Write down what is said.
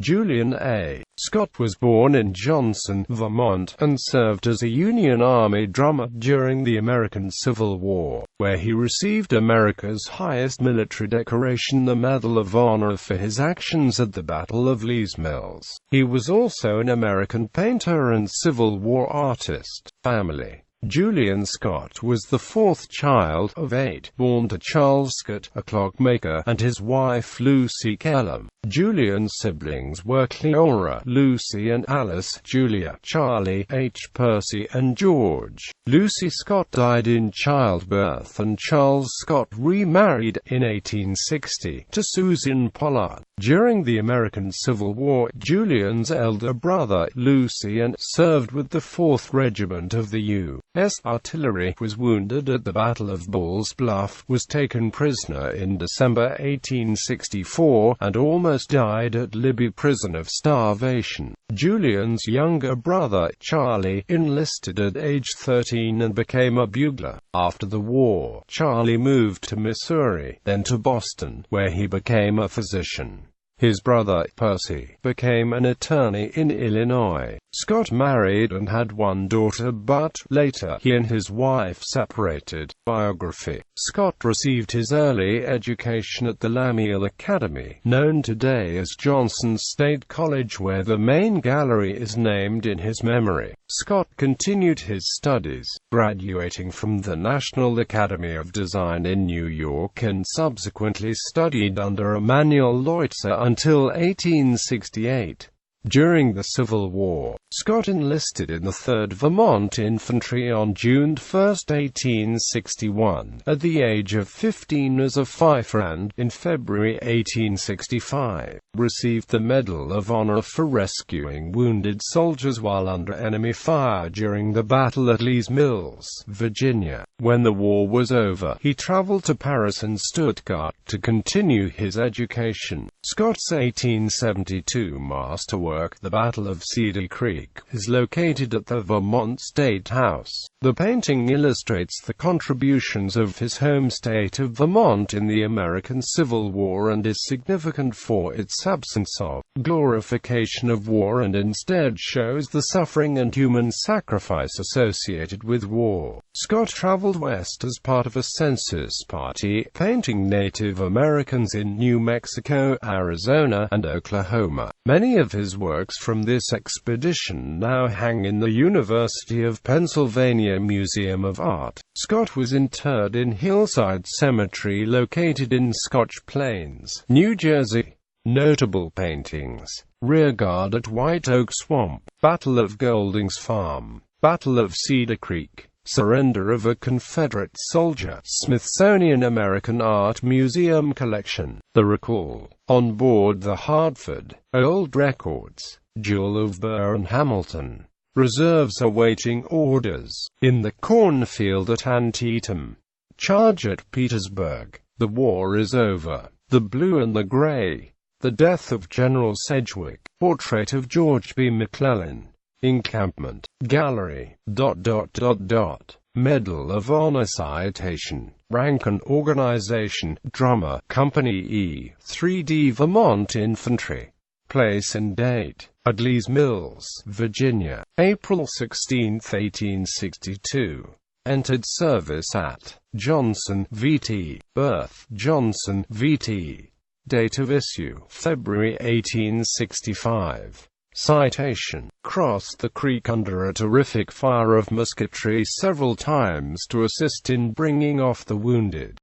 Julian A. Scott was born in Johnson, Vermont, and served as a Union Army drummer during the American Civil War, where he received America's highest military decoration, the Medal of Honor, for his actions at the Battle of Lee's Mills. He was also an American painter and Civil War artist. Family. Julian Scott was the fourth child of 8, born to Charles Scott, a clockmaker, and his wife Lucy Kellum. Julian's siblings were Cleora, Lucy and Alice, Julia, Charlie, H. Percy and George. Lucy Scott died in childbirth, and Charles Scott remarried in 1860 to Susan Pollard. During the American Civil War, Julian's elder brother, Lucian, served with the 4th Regiment of the U.S. Artillery, was wounded at the Battle of Bull's Bluff, was taken prisoner in December 1864, and almost died at Libby Prison of starvation. Julian's younger brother, Charlie, enlisted at age 13 and became a bugler. After the war, Charlie moved to Missouri, then to Boston, where he became a physician. His brother, Percy, became an attorney in Illinois. Scott married and had one daughter, but later he and his wife separated. Biography. Scott received his early education at the Lamiel Academy, known today as Johnson State College, where the main gallery is named in his memory. Scott continued his studies, graduating from the National Academy of Design in New York, and subsequently studied under Emanuel Leutzer until 1868. During the Civil War, Scott enlisted in the 3rd Vermont Infantry on June 1, 1861, at the age of 15 as a fifer, and, in February 1865, received the Medal of Honor for rescuing wounded soldiers while under enemy fire during the battle at Lee's Mills, Virginia. When the war was over, he traveled to Paris and Stuttgart to continue his education. Scott's 1872 masterwork, The Battle of Cedar Creek, is located at the Vermont State House. The painting illustrates the contributions of his home state of Vermont in the American Civil War and is significant for its absence of glorification of war and instead shows the suffering and human sacrifice associated with war. Scott traveled west as part of a census party, painting Native Americans in New Mexico, Arizona, and Oklahoma. Many of his works from this expedition now hang in the University of Pennsylvania Museum of Art. Scott was interred in Hillside Cemetery located in Scotch Plains, New Jersey. Notable paintings: Rearguard at White Oak Swamp, Battle of Golding's Farm, Battle of Cedar Creek, Surrender of a Confederate Soldier, Smithsonian American Art Museum Collection, The Recall, On Board the Hartford, Old Records, Jewel of Burr and Hamilton, Reserves Awaiting Orders, In the Cornfield at Antietam, Charge at Petersburg, The War is Over, The Blue and the Gray, The Death of General Sedgwick, Portrait of George B. McClellan, Encampment, Gallery, Medal of Honor Citation, Rank and Organization, Drummer, Company E, 3D Vermont Infantry, Place and Date, at Lee's Mills, Virginia, April 16, 1862. Entered service at Johnson, VT, Birth, Johnson, VT. Date of issue, February 1865. Citation: crossed the creek under a terrific fire of musketry several times to assist in bringing off the wounded.